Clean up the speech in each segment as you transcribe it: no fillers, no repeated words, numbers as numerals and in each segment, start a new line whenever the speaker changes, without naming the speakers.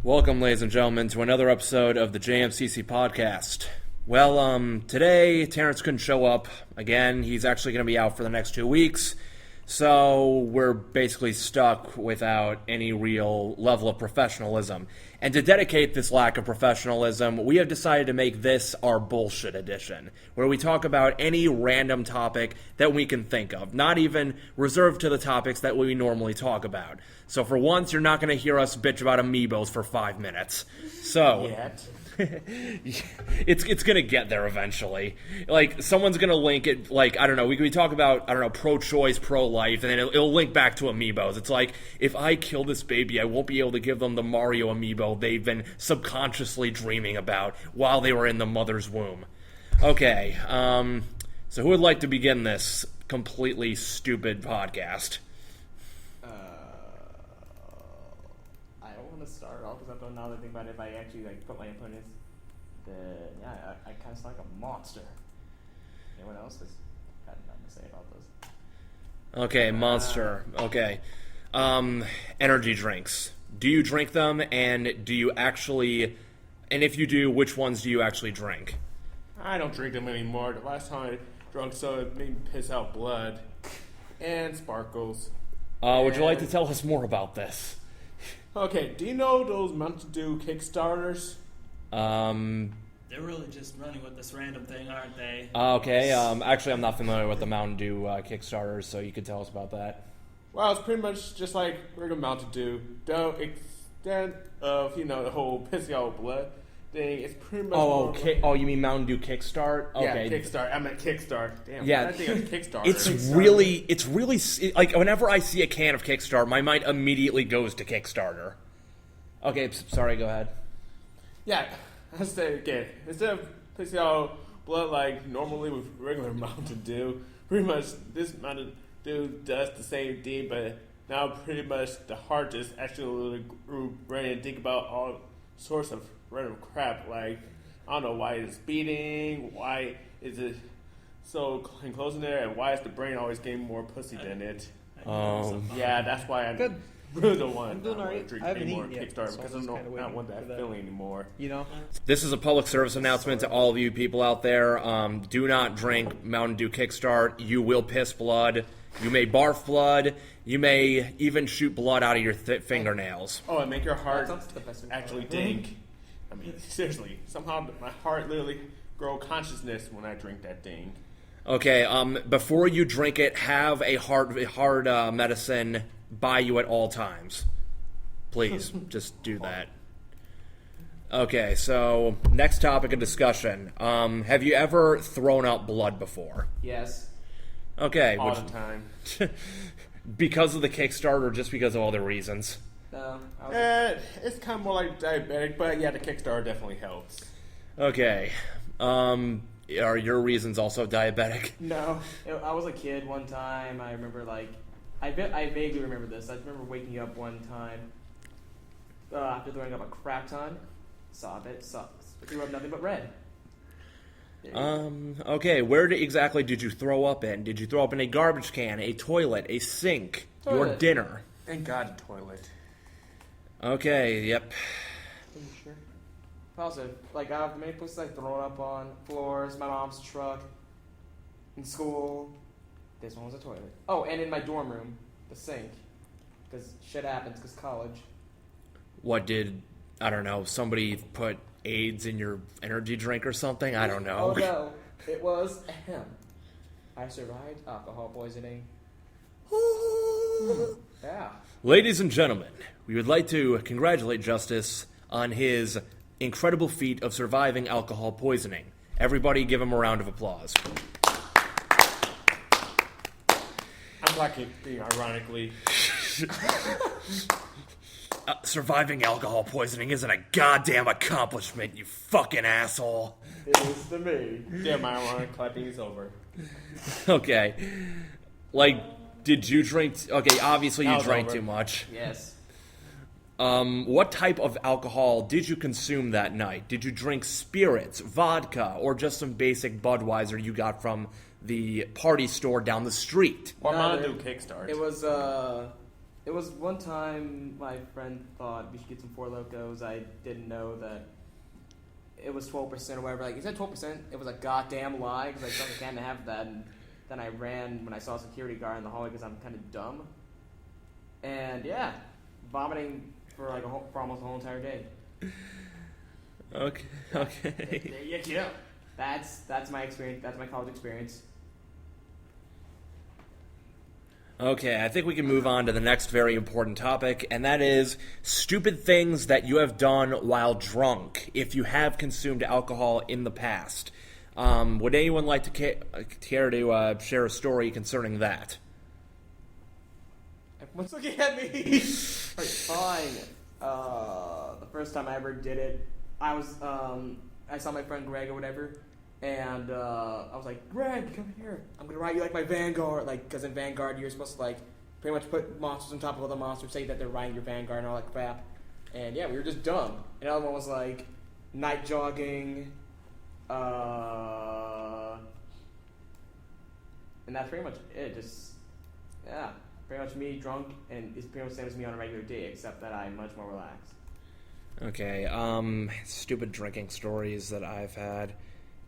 Welcome, ladies and gentlemen, to another episode of the JMCC podcast. Well, today, Terrence couldn't show up. Again, he's actually going to be out for the next 2 weeks. So, we're basically stuck without any real level of professionalism. And to dedicate this lack of professionalism, we have decided to make this our bullshit edition, where we talk about any random topic that we can think of, not even reserved to the topics that we normally talk about. So for once, you're not going to hear us bitch about amiibos for 5 minutes. So... it's gonna get there eventually. Like, someone's gonna link it, like, I don't know, we talk about, I don't know, pro-choice, pro-life, and then it'll link back to amiibos. It's like, if I kill this baby, I won't be able to give them the Mario amiibo they've been subconsciously dreaming about while they were in the mother's womb. Okay, so who would like to begin this completely stupid podcast?
Start off because I don't know how to think about it. If I actually put my input in, I kind of sound like a monster. Anyone else has got nothing to say about this?
Okay, monster. Okay, energy drinks. Do you drink them, and do you actually? And if you do, which ones do you actually drink?
I don't drink them anymore. The last time I drank soda, it made me piss out blood and sparkles.
Would you like to tell us more about this?
Okay, do you know those Mountain Dew Kickstarters?
They're really just running with this random thing, aren't they?
Okay, actually I'm not familiar with the Mountain Dew Kickstarters, so you could tell us about that.
Well, it's pretty much just like regular Mountain Dew. Don't extent of, the whole pissing out blood thing. It's pretty much
you mean Mountain Dew Kickstart? Okay.
Yeah, Kickstart. I meant Kickstart. Damn,
yeah.
I think it's Kickstarter.
It's really, like, whenever I see a can of Kickstart, my mind immediately goes to Kickstarter. Okay, sorry, go ahead.
Yeah, I say again, instead of pissing out blood like normally with regular Mountain Dew, pretty much this Mountain Dew does the same thing, but now pretty much the heart just actually ready to think about all sorts of random crap, like, I don't know why it's beating, why is it so close in there, and why is the brain always getting more pussy than it? Yeah, that's why I'm really don't want to drink any more Kickstarter, because I don't want that feeling anymore.
This is a public service announcement to all of you people out there. Do not drink Mountain Dew Kickstart. You will piss blood. You may barf blood. You may even shoot blood out of your fingernails.
Oh, and make your heart actually ding. I mean, seriously, somehow my heart literally grow consciousness when I drink that thing.
Okay, before you drink it, have a hard medicine by you at all times. Please, just do that. Okay, so next topic of discussion. Have you ever thrown up blood before?
Yes.
Okay.
All the time.
Because of the Kickstarter or just because of other reasons?
It's kind of more like diabetic, but yeah, the Kickstarter definitely helps.
Okay. Are your reasons also diabetic?
No. I was a kid one time. I remember, I vaguely remember this. I remember waking up one time after throwing up a crap ton. Threw up nothing but red.
Okay, where exactly did you throw up in? Did you throw up in a garbage can, a toilet, a sink, your dinner?
Thank God, toilet.
Okay, yep.
Are you sure? Also, out of many places I've thrown up on floors, my mom's truck, in school. This one was a toilet. Oh, and in my dorm room, the sink. Because shit happens, because college.
What did, I don't know, somebody put AIDS in your energy drink or something? I don't know.
Oh no, it was him. I survived alcohol poisoning. Yeah.
Ladies and gentlemen, we would like to congratulate Justice on his incredible feat of surviving alcohol poisoning. Everybody give him a round of applause.
I'm clapping, ironically.
Surviving alcohol poisoning isn't a goddamn accomplishment, you fucking asshole.
It is to me.
Yeah, my ironic clapping is over.
Okay. Did you drink... Okay, obviously you drank too much.
Yes.
What type of alcohol did you consume that night? Did you drink spirits, vodka, or just some basic Budweiser you got from the party store down the street?
Or Mountain Dew Kickstart.
It was It was one time my friend thought we should get some Four Locos. I didn't know that it was 12% or whatever. Like, he said 12%. It was a goddamn lie because I thought I can't have that. And then I ran when I saw a security guard in the hallway because I'm kind of dumb. And yeah, vomiting for like for almost the whole entire day.
Okay.
There you go. That's my experience. That's my college experience.
Okay, I think we can move on to the next very important topic, and that is stupid things that you have done while drunk, if you have consumed alcohol in the past. Would anyone like to care to share a story concerning that?
Everyone's looking at me. Alright, fine. The first time I ever did it, I saw my friend Greg or whatever, and I was like, Greg, come here. I'm gonna ride you like my Vanguard, like, because in Vanguard you're supposed to like pretty much put monsters on top of other monsters, say that they're riding your Vanguard and all that crap. And yeah, we were just dumb. And the other one was like night jogging, and that's pretty much it. Just yeah, pretty much me drunk, and it's pretty much the same as me on a regular day, except that I'm much more relaxed.
Okay, stupid drinking stories that I've had.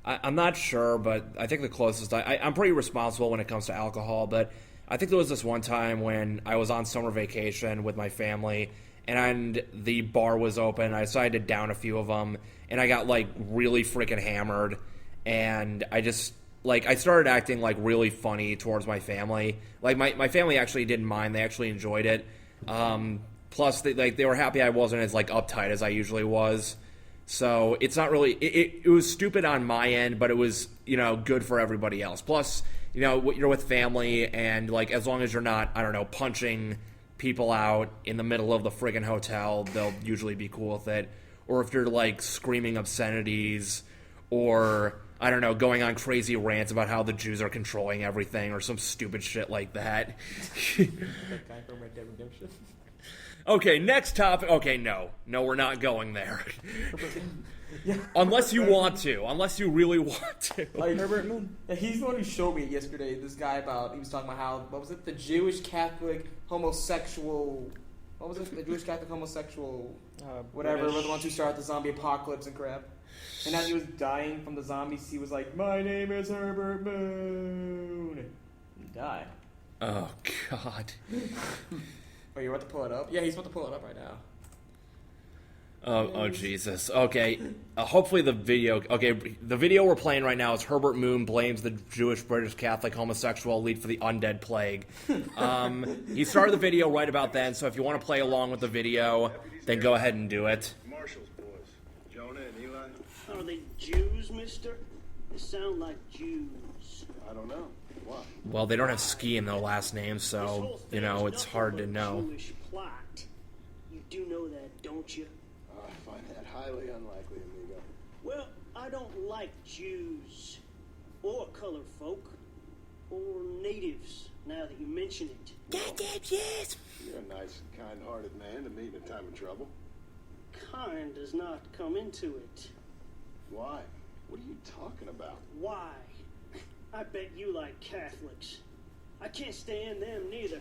I'm not sure, but I think the closest... I'm pretty responsible when it comes to alcohol, but I think there was this one time when I was on summer vacation with my family, and the bar was open. I decided to down a few of them, and I got, like, really freaking hammered, and I just... Like, I started acting, like, really funny towards my family. Like, my family actually didn't mind. They actually enjoyed it. Plus, they were happy I wasn't as, like, uptight as I usually was. So it's not really... It was stupid on my end, but it was, good for everybody else. Plus, you're with family, and, like, as long as you're not, I don't know, punching people out in the middle of the friggin' hotel, they'll usually be cool with it. Or if you're, like, screaming obscenities, or, I don't know, going on crazy rants about how the Jews are controlling everything, or some stupid shit like that.
That guy from Red Dead Redemption.
Okay, next topic. Okay, no, we're not going there.
Yeah.
Unless you want to. Unless you really want to.
Like Herbert Moon. Yeah, he's the one who showed me yesterday. This guy he was talking about how, what was it? The Jewish Catholic homosexual. What was it? The Jewish Catholic homosexual. Whatever. Were the ones who started the zombie apocalypse and crap. And as he was dying from the zombies, he was like, "My name is Herbert Moon." He died.
Oh God.
Oh, you're about to pull it up? Yeah, he's about to pull it up right now.
Oh Jesus. Okay. Hopefully the video... Okay, the video we're playing right now is Herbert Moon blames the Jewish British Catholic homosexual elite for the undead plague. He started the video right about then, so if you want to play along with the video, then go ahead and do it.
Marshall's boys, Jonah and Eli.
Are they Jews, mister? They sound like Jews.
I don't know. Why?
Well, they don't have ski in their last name,
This
so,
whole thing is
it's hard to
nothing but
know.
Jewish plot. You do know that, don't you?
I find that highly unlikely, amigo.
Well, I don't like Jews. Or colored folk. Or natives, now that you mention it.
Yes.
You're a nice and kind-hearted man to meet in a time of trouble.
Kind does not come into it.
Why? What are you talking about?
Why? I bet you like Catholics. I can't stand them neither.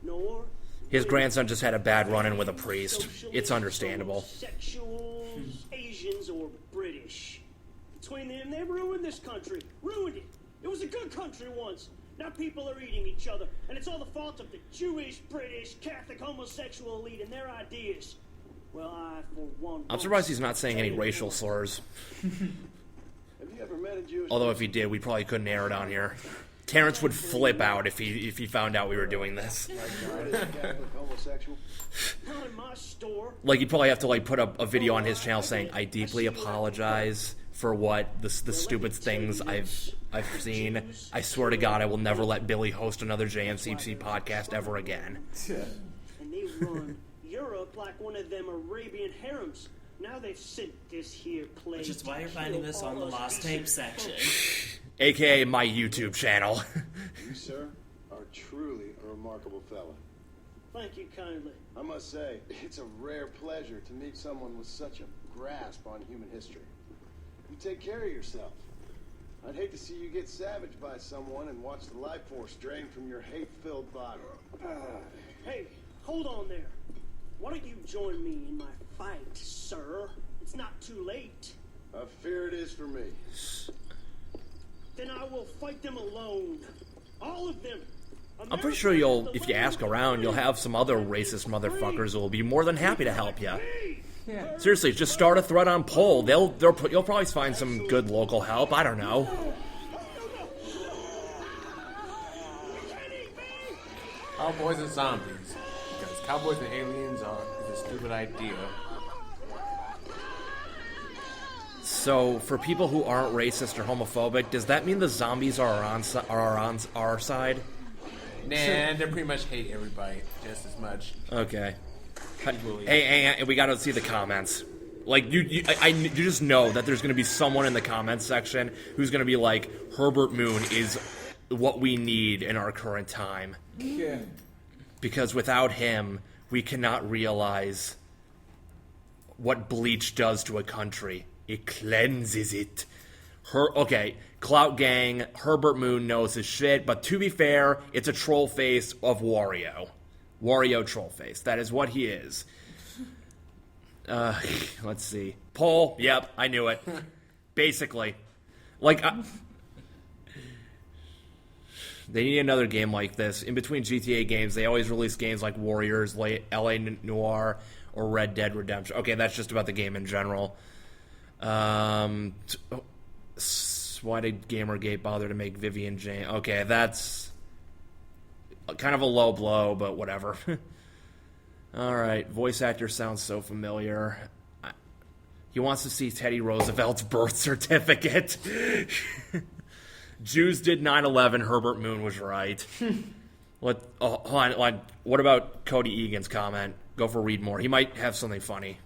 Nor...
His grandson just had a bad run-in with a priest. It's understandable.
Homosexuals, Asians, or British. Between them, they ruined this country. Ruined it. It was a good country once. Now people are eating each other, and it's all the fault of the Jewish, British, Catholic, homosexual elite and their ideas. Well, I, for one...
I'm surprised he's not saying any racial slurs.
Have you ever met a Jewish...
Although if he did, we probably couldn't air it on here. Terrence would flip out if he found out we were doing this.
Catholic homosexual?
Not in my store.
Like, he'd probably have to, like, put up a video on his channel saying, "I deeply apologize for what the stupid things I've seen. I swear to God, I will never let Billy host another JMCC podcast ever again."
And they run Europe like one of them Arabian harems. Now they've sent this here plague.
Which is why you're finding this on the lost tape section.
AKA my YouTube channel.
You, sir, are truly a remarkable fella.
Thank you kindly.
I must say, it's a rare pleasure to meet someone with such a grasp on human history. You take care of yourself. I'd hate to see you get savaged by someone and watch the life force drain from your hate-filled body.
Hey, Hold on there. Why don't you join me in my fight, sir? It's not too late.
I fear it is for me.
Then I will fight them alone. All of them.
I'm pretty sure if you ask around, you'll have some other racist motherfuckers who will be more than happy to help you.
Yeah.
Seriously, just start a thread on poll. You'll probably find some good local help. I don't know.
Cowboys and zombies. Because cowboys and aliens is a stupid idea.
So, for people who aren't racist or homophobic, does that mean the zombies are on our side?
Nah, they pretty much hate everybody just as much.
Okay. Hey, we gotta see the comments. Like, you just know that there's gonna be someone in the comments section who's gonna be like, Herbert Moon is what we need in our current time.
Yeah.
Because without him, we cannot realize what bleach does to a country. It cleanses it. Okay, Clout Gang, Herbert Moon knows his shit, but to be fair, it's a troll face of Wario. Wario troll face. That is what he is. Let's see. Poll, yep, I knew it. Basically. Like, they need another game like this. In between GTA games, they always release games like Warriors, LA Noire, or Red Dead Redemption. Okay, that's just about the game in general. Why did Gamergate bother to make Vivian Jane? Okay, that's kind of a low blow, but whatever. Alright, voice actor sounds so familiar. He wants to see Teddy Roosevelt's birth certificate. Jews did 9/11, Herbert Moon was right. Hold on. What about Cody Egan's comment? Go for read more. He might have something funny.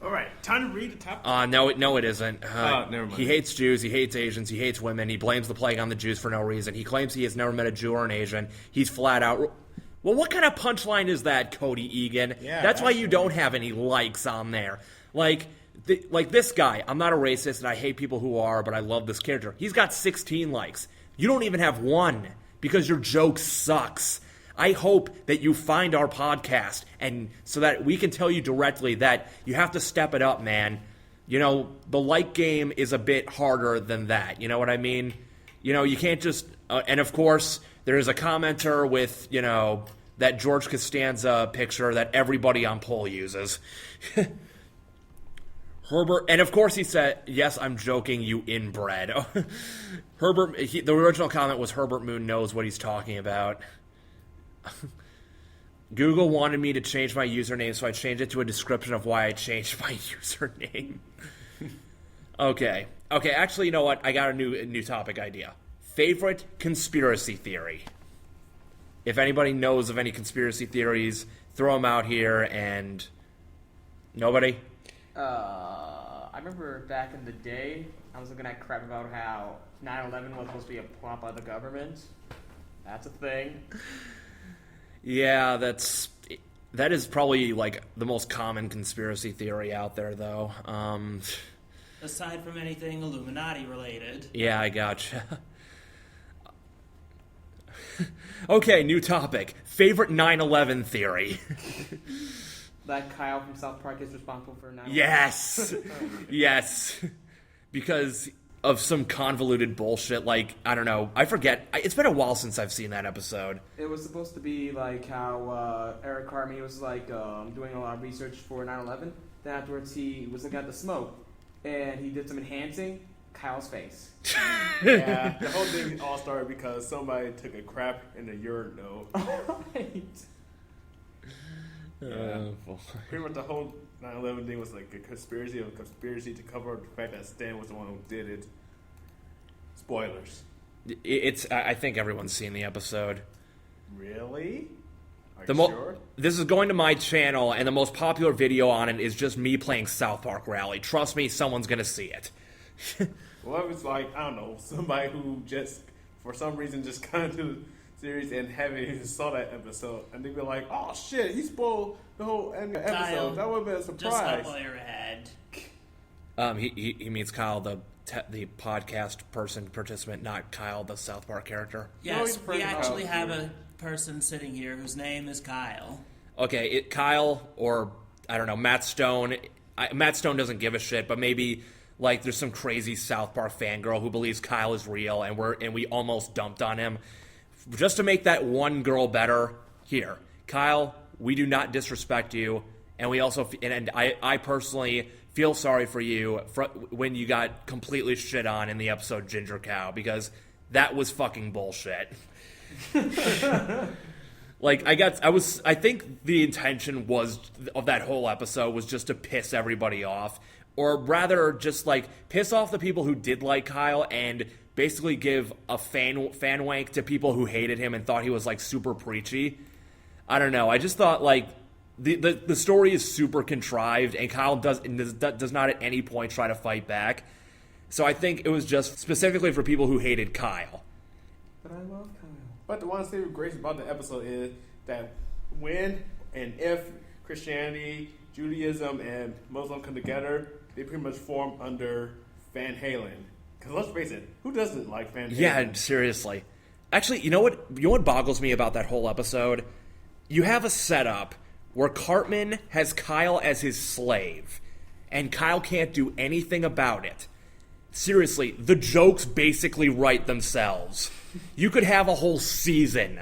All right, time to read the top.
No, it isn't.
Never mind.
He hates Jews, he hates Asians, he hates women, he blames the plague on the Jews for no reason. He claims he has never met a Jew or an Asian. He's flat out... Well, what kind of punchline is that, Cody Egan?
Yeah,
that's why you don't have any likes on there. Like this guy, I'm not a racist and I hate people who are, but I love this character. He's got 16 likes. You don't even have one because your joke sucks. I hope that you find our podcast and so that we can tell you directly that you have to step it up, man. You know, the like game is a bit harder than that. You know what I mean? You know, you can't just... and of course, there is a commenter with, you know, that George Costanza picture that everybody on poll uses. Herbert, and of course he said, yes, I'm joking, you inbred. The original comment was Herbert Moon knows what he's talking about. Google wanted me to change my username, so I changed it to a description of why I changed my username. Okay, actually, you know what? I got a new topic idea. Favorite conspiracy theory. If anybody knows of any conspiracy theories, throw them out here, and... Nobody?
I remember back in the day, I was looking at crap about how 9/11 was supposed to be a plot by the government. That's a thing.
Yeah, that is probably, like, the most common conspiracy theory out there, though.
Aside from anything Illuminati related.
Yeah, I gotcha. Okay, new topic. Favorite 9/11 theory.
That Kyle from South Park is responsible for 9/11.
Yes! Yes. Because of some convoluted bullshit, like, I don't know. I forget. It's been a while since I've seen that episode.
It was supposed to be like how Eric Carmi was like doing a lot of research for 9/11. Then afterwards he was looking at the smoke, and he did some enhancing. Kyle's face.
Yeah, the whole thing all started because somebody took a crap in the urinal.
Right.
Yeah. Pretty much the whole 9/11 thing was like a conspiracy to cover up the fact that Stan was the one who did it. Spoilers.
I think everyone's seen the episode.
Really? Are you sure?
This is going to my channel, and the most popular video on it is just me playing South Park Rally. Trust me, someone's going to see it.
Well, it's like, I don't know, somebody who just, for some reason, just got into the series and haven't even saw that episode. And they'd be like, oh shit, he spoiled the whole episode.
Kyle,
that would have been a
Just
surprise.
stop while you're ahead.
He means Kyle, the podcast participant, not Kyle, the South Park character.
Yes,
he's
we
Kyle.
actually have a person sitting here whose name is Kyle.
Okay, Kyle, or I don't know, Matt Stone. Matt Stone doesn't give a shit, but maybe like there's some crazy South Park fangirl who believes Kyle is real, and we almost dumped on him. Just to make that one girl better, here, Kyle, we do not disrespect you, and we also, and I personally feel sorry for you when you got completely shit on in the episode Ginger Cow, because that was fucking bullshit. Like, I think the intention of that whole episode was just to piss everybody off, or rather just, like, piss off the people who did like Kyle and basically give a fan wank to people who hated him and thought he was, like, super preachy. I don't know. I just thought, like, the story is super contrived, and Kyle does not at any point try to fight back. So I think it was just specifically for people who hated Kyle.
But I love Kyle.
But the one thing great about the episode is that when and if Christianity, Judaism, and Muslim come together, they pretty much form under Van Halen. Because let's face it, who doesn't like Van Halen?
Yeah, seriously. Actually, you know what boggles me about that whole episode? You have a setup where Cartman has Kyle as his slave, and Kyle can't do anything about it. Seriously, the jokes basically write themselves. You could have a whole season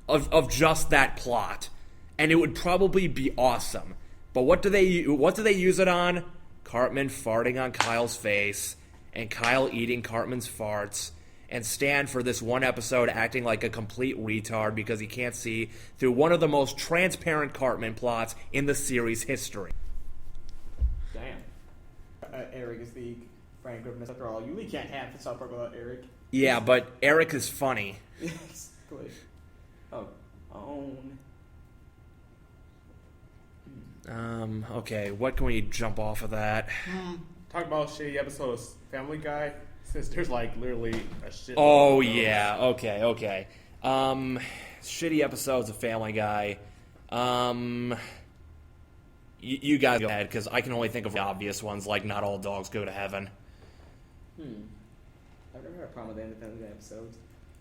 of just that plot, and it would probably be awesome. But what do they use it on? Cartman farting on Kyle's face, and Kyle eating Cartman's farts, and Stan for this one episode acting like a complete retard because he can't see through one of the most transparent Cartman plots in the series history.
Damn. Eric is the Frank Griffin. After all, you really can't have the South Park without Eric.
Yeah, but Eric is funny.
Exactly. Oh, own.
Okay, what can we jump off of that?
Talk about shitty episodes of Family Guy, since there's like literally a shit.
Oh, yeah, okay. Shitty episodes of Family Guy. You guys go ahead, because I can only think of the obvious ones, like Not All Dogs Go to Heaven.
I've never had a problem with the Independent episodes.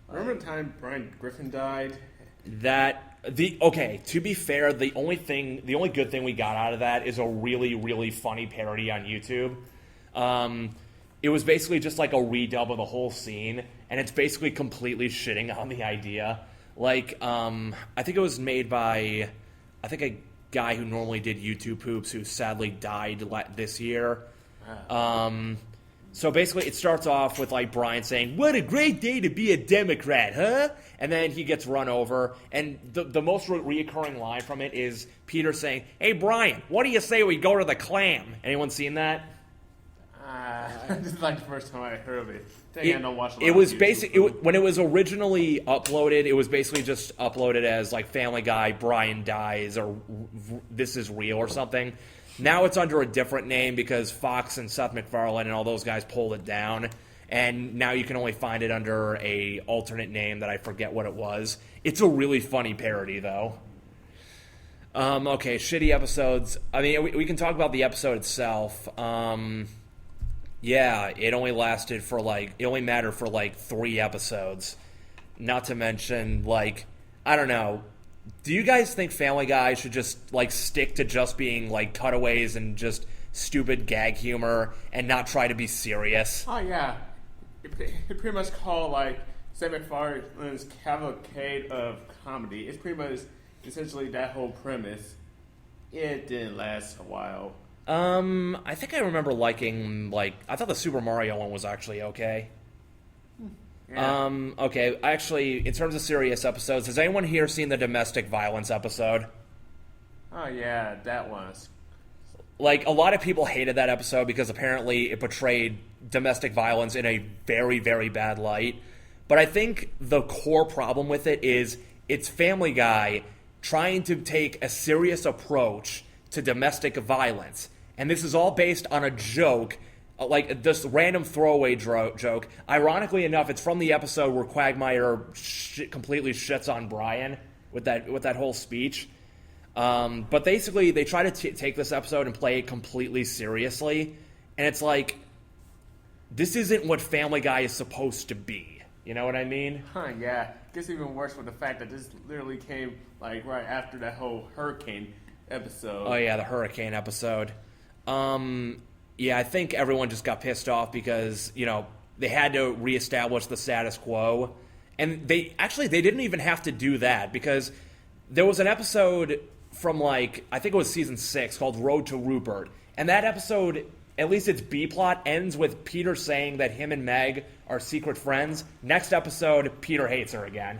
Remember the time Brian Griffin died?
To be fair, the only good thing we got out of that is a really, really funny parody on YouTube. It was basically just like a redub of the whole scene, and it's basically completely shitting on the idea. Like, I think it was made by, a guy who normally did YouTube poops who sadly died this year. So basically, it starts off with like Brian saying, "What a great day to be a Democrat, huh?" And then he gets run over, and the most reoccurring line from it is Peter saying, "Hey Brian, what do you say we go to the Clam?" Anyone seen that?
This is like the first time I heard of it. I don't watch a lot
It was
of
basically
YouTube.
when it was originally uploaded. It was basically just uploaded as like Family Guy, Brian dies, or This Is Real, or something. Now it's under a different name because Fox and Seth MacFarlane and all those guys pulled it down, and now you can only find it under a alternate name that I forget what it was. It's a really funny parody, though. Okay, shitty episodes. I mean, we can talk about the episode itself. Yeah, it only mattered for like 3 episodes. Not to mention, like, I don't know. Do you guys think Family Guy should just like stick to just being like cutaways and just stupid gag humor and not try to be serious?
Oh yeah, it pretty much called like Seth MacFarlane's cavalcade of comedy. It's pretty much essentially that whole premise. It didn't last a while.
I think I remember liking, like, I thought the Super Mario one was actually okay.
Yeah.
Okay, actually, in terms of serious episodes, has anyone here seen the domestic violence episode?
Oh yeah, that was.
Like, a lot of people hated that episode because apparently it portrayed domestic violence in a very, very bad light. But I think the core problem with it is it's Family Guy trying to take a serious approach to domestic violence. And this is all based on a joke, like this random throwaway joke. Ironically enough, it's from the episode where Quagmire completely shits on Brian with that whole speech. But basically, they try to take this episode and play it completely seriously. And it's like, this isn't what Family Guy is supposed to be. You know what I mean?
Yeah. Gets even worse with the fact that this literally came like right after that whole hurricane episode.
Oh yeah, the hurricane episode. Yeah, I think everyone just got pissed off because, they had to reestablish the status quo. And they didn't even have to do that because there was an episode from I think it was season 6 called Road to Rupert. And that episode, at least its B-plot, ends with Peter saying that him and Meg are secret friends. Next episode, Peter hates her again.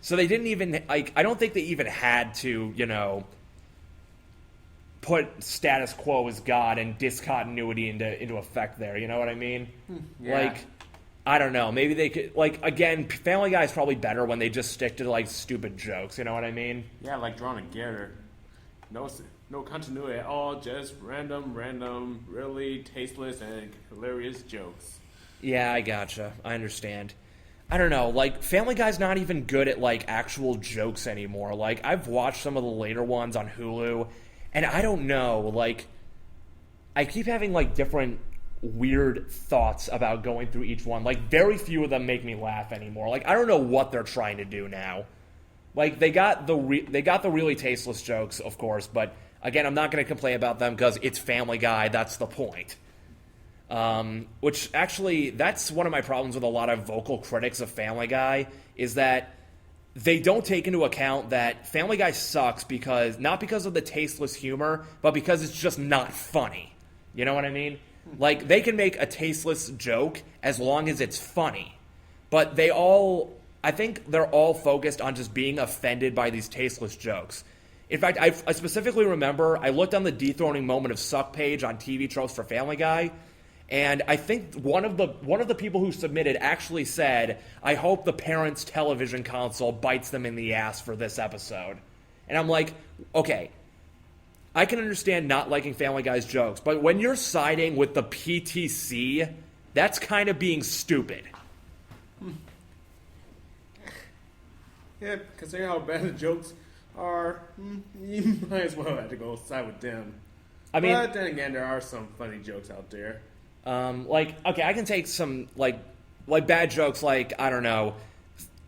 So they didn't even, I don't think they even had to, put status quo as God and discontinuity into effect there. You know what I mean?
Yeah.
I don't know. Maybe they could, again, Family Guy is probably better when they just stick to, stupid jokes. You know what I mean?
Yeah, like drawn together. No continuity at all, just random, really tasteless and hilarious jokes.
Yeah, I gotcha. I understand. I don't know. Family Guy's not even good at, actual jokes anymore. I've watched some of the later ones on Hulu, and I don't know. I keep having, different weird thoughts about going through each one. Very few of them make me laugh anymore. I don't know what they're trying to do now. They got the really tasteless jokes, of course, but again, I'm not going to complain about them because it's Family Guy. That's the point. Which actually, that's one of my problems with a lot of vocal critics of Family Guy is that they don't take into account that Family Guy sucks not because of the tasteless humor, but because it's just not funny. You know what I mean? They can make a tasteless joke as long as it's funny. But I think they're all focused on just being offended by these tasteless jokes. In fact, I specifically remember I looked on the dethroning moment of suck page on TV tropes for Family Guy, and I think one of the people who submitted actually said, "I hope the parents' television console bites them in the ass for this episode." And I'm like, okay, I can understand not liking Family Guy's jokes, but when you're siding with the PTC, that's kind of being stupid.
Yeah, considering how bad the jokes are, you might as well have to go side with them.
I mean,
but then again, there are some funny jokes out there.
Okay, I can take some, bad jokes I don't know,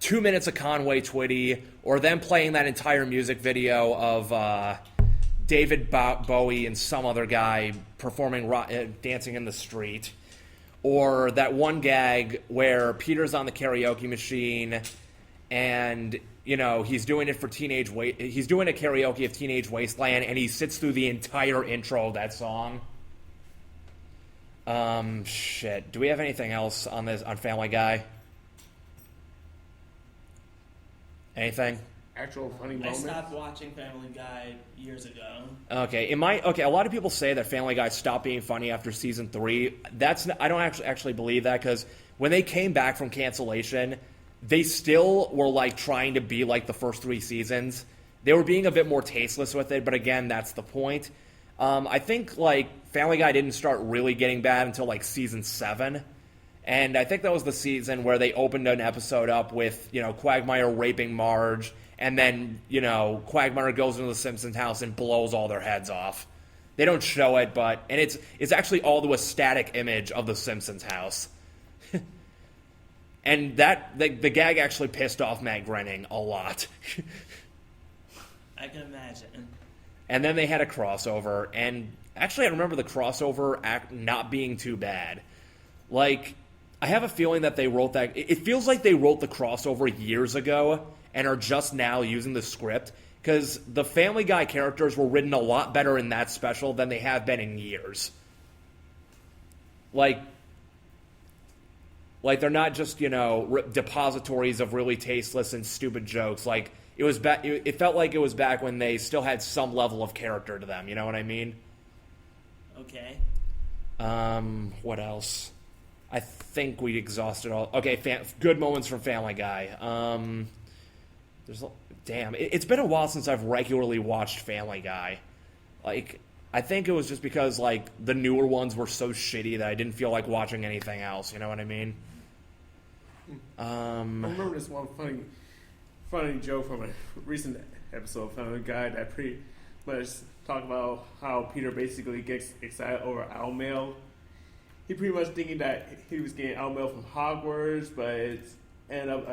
2 minutes of Conway Twitty, or them playing that entire music video of David Bowie and some other guy performing dancing in the street, or that one gag where Peter's on the karaoke machine and he's doing it for he's doing a karaoke of Teenage Wasteland and he sits through the entire intro of that song. Shit. Do we have anything else on Family Guy? Anything?
Actual funny
I
moments.
stopped watching Family Guy years ago.
Okay, a lot of people say that Family Guy stopped being funny after season 3. I don't actually believe that, because when they came back from cancellation, they still were trying to be like the first 3 seasons. They were being a bit more tasteless with it, but again, that's the point. I think Family Guy didn't start really getting bad until season 7. And I think that was the season where they opened an episode up with, Quagmire raping Marge, and then, Quagmire goes into the Simpsons house and blows all their heads off. They don't show it, and it's actually all to a static image of the Simpsons house. And the gag actually pissed off Matt Groening a lot.
I can imagine.
And then they had a crossover, and actually I remember the crossover not being too bad. I have a feeling that they wrote that. It feels like they wrote the crossover years ago and are just now using the script, because the Family Guy characters were written a lot better in that special than they have been in years. They're not just, depositories of really tasteless and stupid jokes. It felt like it was back when they still had some level of character to them. You know what I mean?
Okay.
What else? I think we exhausted all. Okay, good moments from Family Guy. It's been a while since I've regularly watched Family Guy. I think it was just because the newer ones were so shitty that I didn't feel like watching anything else. You know what I mean?
I remember this one funny joke from a recent episode of Family Guy that pretty much talk about how Peter basically gets excited over owl mail. He pretty much thinking that he was getting owl mail from Hogwarts, but it's ended up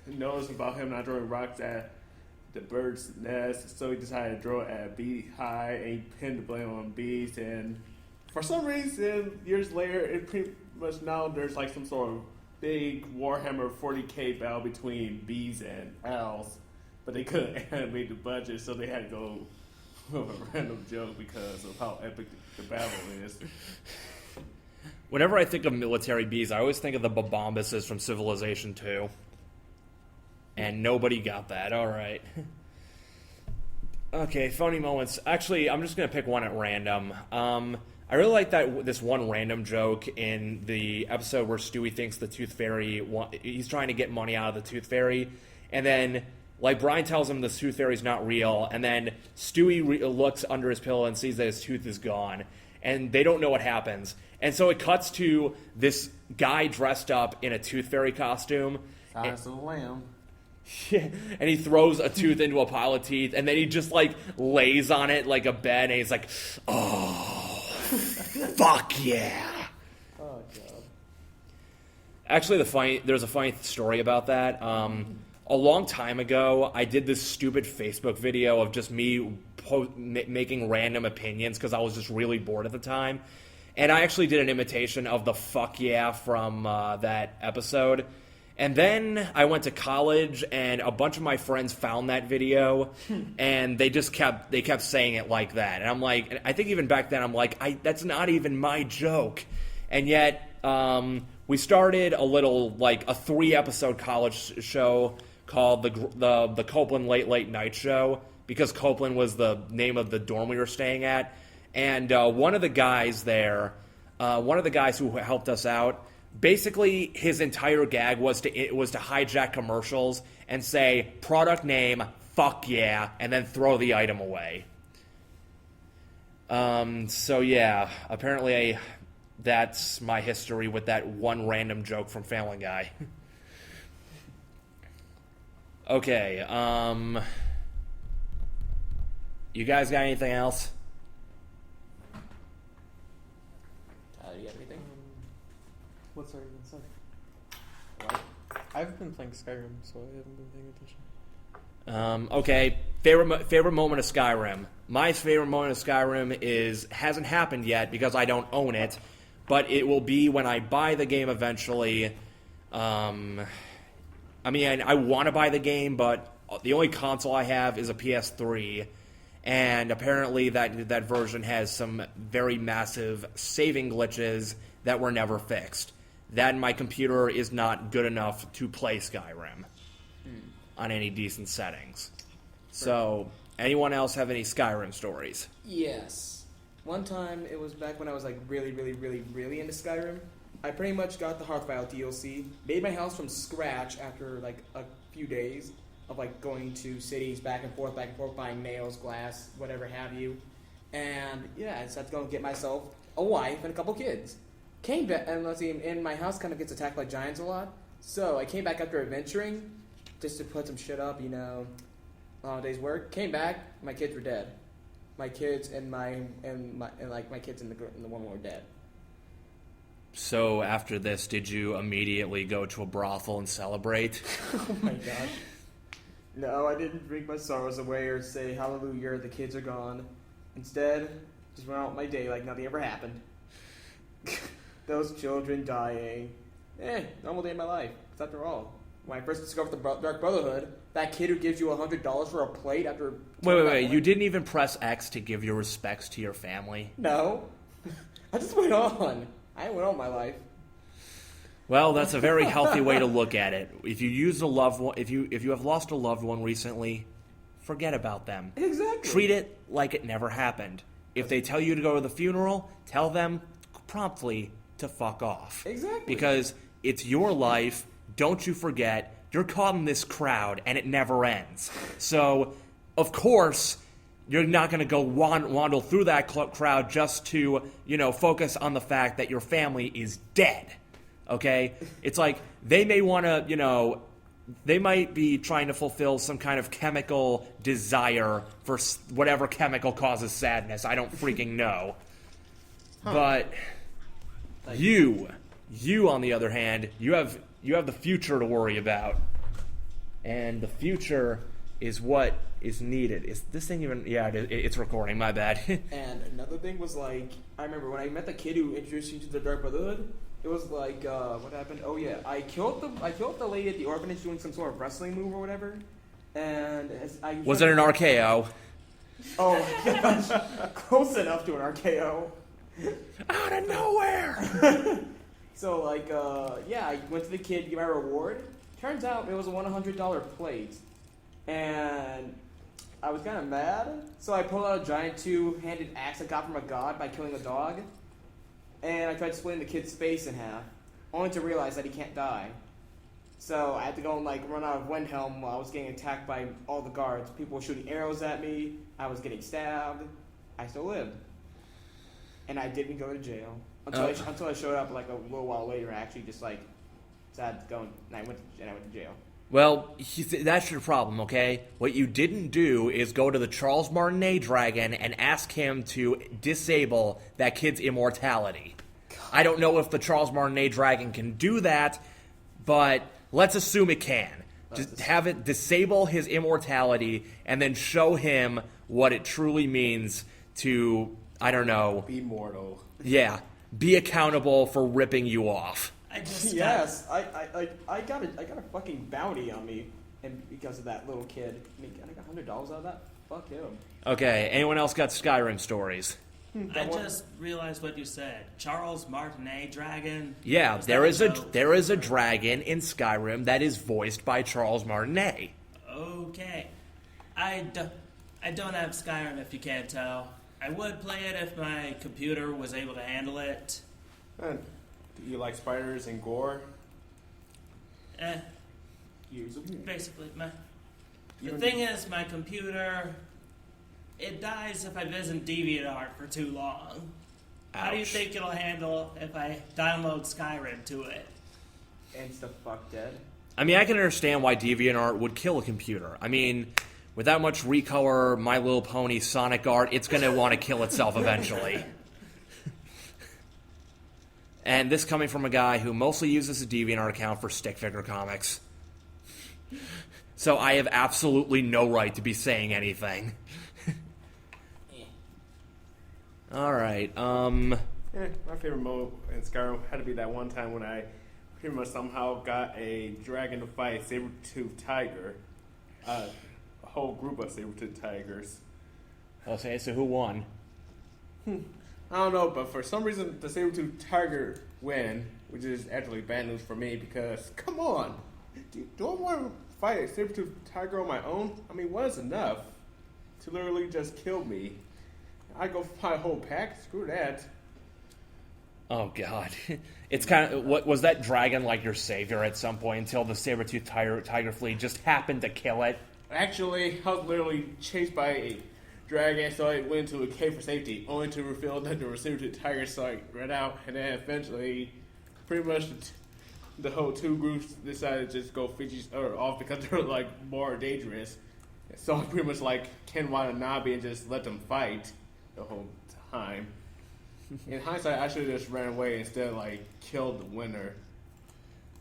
noticed about him not throwing rocks at the bird's nest, so he decided to throw it at Beehive, and he pinned the blame on bees. And for some reason, years later, it pretty much now there's like some sort of big Warhammer 40k battle between bees and owls, but they couldn't animate the budget, so they had to go with a random joke because of how epic the battle is.
Whenever I think of military bees, I always think of the Babombuses from Civilization 2. And nobody got that. All right. Okay, funny moments. Actually, I'm just going to pick one at random. I really like this one random joke in the episode where Stewie thinks the Tooth Fairy, he's trying to get money out of the Tooth Fairy, and then, like, Brian tells him the Tooth Fairy's not real, and then Stewie looks under his pillow and sees that his tooth is gone, and they don't know what happens. And so it cuts to this guy dressed up in a Tooth Fairy costume.
Silence of the Lamb.
Yeah, and he throws a tooth into a pile of teeth, and then he just, like, lays on it like a bed, and he's like, oh, fuck yeah.
Oh, God.
Actually, there's a funny story about that. A long time ago, I did this stupid Facebook video of just me making random opinions because I was just really bored at the time. And I actually did an imitation of the fuck yeah from that episode. And then I went to college, and a bunch of my friends found that video, and they kept saying it like that. And I'm like, I think even back then I'm like, that's not even my joke. And yet, we started a little, like, a 3-episode college show called the Copeland Late Night Show, because Copeland was the name of the dorm we were staying at. And one of the guys there, one of the guys who helped us out, basically, his entire gag was to hijack commercials and say, product name, fuck yeah, and then throw the item away. So yeah, apparently that's my history with that one random joke from Family Guy. Okay, you guys got anything else?
You got anything?
What's already been said?
What?
I've been playing Skyrim, so I haven't been paying attention.
Okay, favorite moment of Skyrim. My favorite moment of Skyrim hasn't happened yet because I don't own it, but it will be when I buy the game eventually. I mean, I want to buy the game, but the only console I have is a PS3, and apparently that version has some very massive saving glitches that were never fixed. That my computer is not good enough to play Skyrim on any decent settings. So, anyone else have any Skyrim stories?
Yes. One time, it was back when I was like really, really, really, really into Skyrim. I pretty much got the Hearthfile DLC, made my house from scratch after like a few days of like going to cities back and forth, buying nails, glass, whatever have you. And yeah, I decided to go and get myself a wife and a couple kids. Came back, and let's see, and my house kind of gets attacked by giants a lot. So I came back after adventuring, just to put some shit up, you know, a day's work. Came back, my kids were dead. My kids and my kids and the woman were dead.
So after this, did you immediately go to a brothel and celebrate?
Oh my gosh. No, I didn't drink my sorrows away or say hallelujah, the kids are gone. Instead, just went out my day like nothing ever happened. Those children dying. Normal day in my life. Because after all, when I first discovered the Dark Brotherhood, that kid who gives you $100 for a plate after...
Wait. You didn't even press X to give your respects to your family?
No. I just went on. I went on my life.
Well, that's a very healthy way to look at it. If you use a loved one, if you have lost a loved one recently, forget about them.
Exactly.
Treat it like it never happened. If they tell you to go to the funeral, tell them promptly to fuck off.
Exactly.
Because it's your life. Don't you forget, you're caught in this crowd, and it never ends. So, of course, you're not going to go waddle through that crowd just to, focus on the fact that your family is dead. Okay? It's like, they may want to, they might be trying to fulfill some kind of chemical desire for whatever chemical causes sadness. I don't freaking know. But you on the other hand, you have the future to worry about. And the future is what is needed. Is this thing even... Yeah, it's recording. My bad.
And another thing was, like, I remember when I met the kid who introduced you to the Dark Brotherhood, it was like, what happened? Oh, yeah, I killed the lady at the orphanage doing some sort of wrestling move or whatever. And
was it an RKO?
Oh, my gosh. Close enough to an RKO.
Out of nowhere!
So, like, yeah, I went to the kid to get my reward. Turns out it was a $100 plate. And I was kind of mad. So I pulled out a giant two-handed axe I got from a god by killing a dog. And I tried splitting the kid's face in half, only to realize that he can't die. So I had to go and, like, run out of Windhelm while I was getting attacked by all the guards. People were shooting arrows at me. I was getting stabbed. I still lived. And I didn't go to jail. Until I showed up, like, a little while later, I actually just, like, decided to go, and I went to jail.
Well, that's your problem, okay? What you didn't do is go to the Charles Martinet dragon and ask him to disable that kid's immortality. I don't know if the Charles Martinet dragon can do that, but let's assume it can. Just have it disable his immortality and then show him what it truly means to, I don't know...
Be mortal.
Yeah, be accountable for ripping you off.
I got a fucking bounty on me, and because of that little kid. I mean, I got $100 out of that. Fuck him.
Okay, anyone else got Skyrim stories?
I just realized what you said. Charles Martinet dragon.
Yeah, there is a dragon in Skyrim that is voiced by Charles Martinet.
Okay, I don't have Skyrim if you can't tell. I would play it if my computer was able to handle it.
Do you like spiders and gore?
Basically, the thing is, my computer, it dies if I visit DeviantArt for too long.
Ouch.
How do you think it'll handle if I download Skyrim to it?
Insta-fuck dead.
I mean, I can understand why DeviantArt would kill a computer. I mean, with that much recolor, My Little Pony, Sonic art, it's going to want to kill itself eventually. And this coming from a guy who mostly uses a DeviantArt account for stick figure comics. So I have absolutely no right to be saying anything. Alright,
my favorite mode in Skyrim had to be that one time when I pretty much somehow got a dragon to fight saber-toothed tiger. A whole group of saber-toothed tigers.
Okay, so who won?
I don't know, but for some reason the saber-toothed tiger win, which is actually bad news for me because, come on, do I want to fight a saber-toothed tiger on my own? I mean, what is enough to literally just kill me? I go fight a whole pack? Screw that.
Oh, God. It's kind of... What was that dragon like your savior at some point until the saber-toothed tiger fleet just happened to kill it?
Actually, I was literally chased by a dragon, so I went into a cave for safety, only to reveal that there were saber-toothed tigers, so I ran out, and then eventually, pretty much the whole two groups decided to just go off because they were, like, more dangerous. So I pretty much, like, Ken Watanabe and just let them fight the whole time. In hindsight, I should have just ran away instead of, like, killed the winner.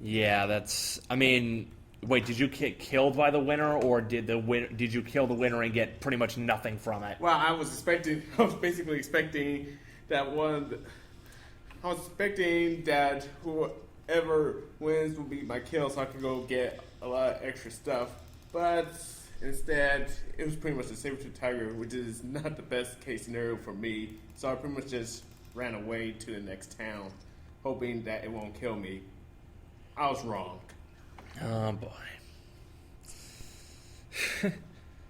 Yeah, that's... I mean... Wait, did you get killed by the winner, or did you kill the winner and get pretty much nothing from it?
Well, I was basically expecting that whoever wins would be my kill, so I could go get a lot of extra stuff. But instead, it was pretty much a saber-toothed tiger, which is not the best case scenario for me. So I pretty much just ran away to the next town, hoping that it won't kill me. I was wrong.
Oh, boy.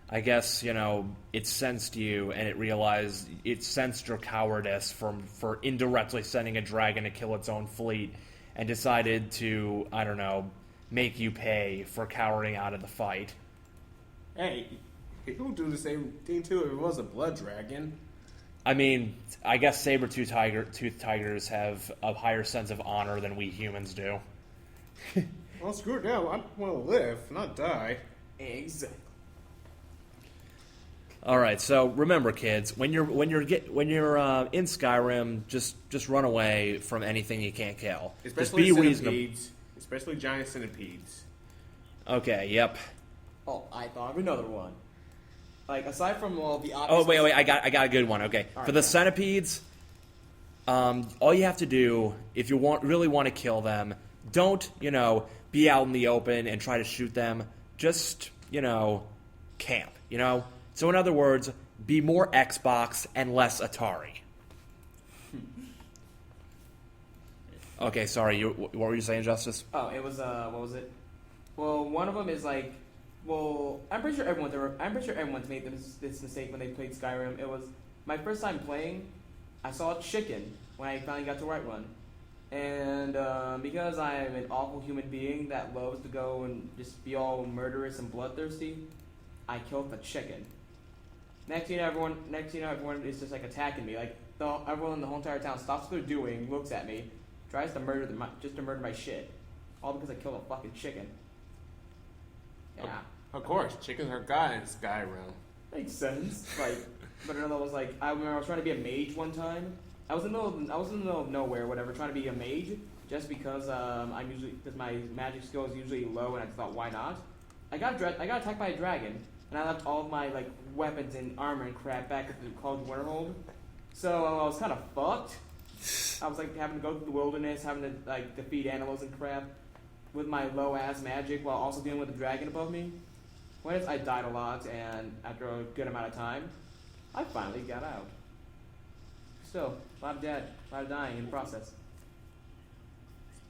I guess, it sensed you, and it sensed your cowardice for indirectly sending a dragon to kill its own fleet, and decided to, I don't know, make you pay for cowering out of the fight.
Hey, it would do the same thing, too, if it was a blood dragon.
I mean, I guess saber-toothed tigers have a higher sense of honor than we humans do.
Well, screw it now. I want to live, not die.
Exactly.
All right, so remember, kids, when you're in Skyrim, just run away from anything you can't kill.
Especially
just be reasonable.
centipedes. Especially giant centipedes.
Okay, yep.
Oh, I thought of another one. Like, aside from all the
Oh,
obvious...
wait, I got a good one. Okay,
All
for
right,
the
yeah.
centipedes, all you have to do if you really want to kill them, don't be out in the open and try to shoot them. Just camp. So in other words, be more Xbox and less Atari. Okay, sorry. What were you saying, Justice?
Oh, it was, what was it? Well, one of them is like... Well, I'm pretty sure everyone's made this mistake when they played Skyrim. It was my first time playing. I saw a chicken when I finally got to White Run, and because I am an awful human being that loves to go and just be all murderous and bloodthirsty, I killed the chicken. Next thing you know, everyone is just like attacking me. Like everyone in the whole entire town stops what they're doing, looks at me, tries to murder my shit, all because I killed a fucking chicken. Yeah.
Of course, chickens are God in Skyrim.
Makes sense. But another was like, I remember I was trying to be a mage one time. I was in the middle of nowhere, whatever, trying to be a mage, just because because my magic skill is usually low, and I just thought, why not? I got attacked by a dragon, and I left all of my weapons and armor and crap back at the called Winterhold. So I was kind of fucked. I was having to go through the wilderness, having to defeat animals and crap with my low ass magic while also dealing with the dragon above me. I died a lot, and after a good amount of time, I finally got out. Still, a lot of dying in the process.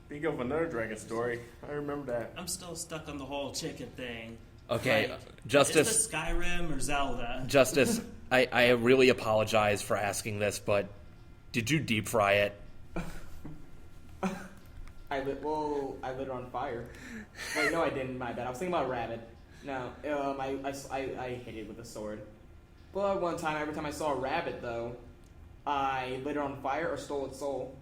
Think of another dragon story. I remember that.
I'm still stuck on the whole chicken thing.
Okay,
Like,
Justice.
Is this Skyrim or Zelda?
Justice, I really apologize for asking this, but did you deep fry it?
I lit it on fire. Wait, no, I didn't. My bad. I was thinking about a rabbit. No, I hit it with a sword. But one time, every time I saw a rabbit, though, I lit it on fire or stole its soul.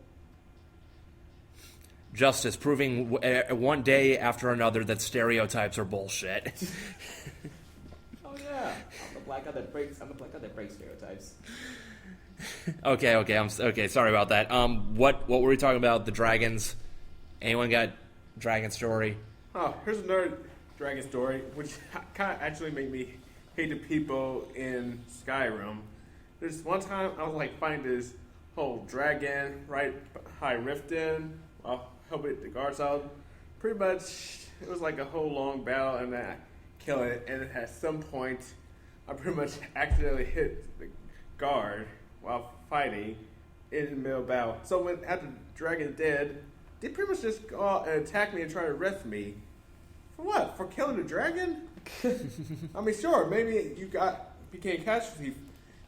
Justice, proving one day after another that stereotypes are bullshit.
Oh yeah, I'm the black guy that breaks stereotypes.
Okay. Sorry about that. What were we talking about? The dragons. Anyone got dragon story?
Oh, here's another dragon story, which kind of actually made me hate the people in Skyrim. There's one time I was fighting this whole dragon right behind Riften while helping the guards out. Pretty much, it was a whole long battle, and I killed it. And at some point, I pretty much accidentally hit the guard while fighting in the middle of battle. So when after the dragon's dead, they pretty much just go out and attack me and try to arrest me. For what? For killing the dragon? I mean, sure, maybe you became casualty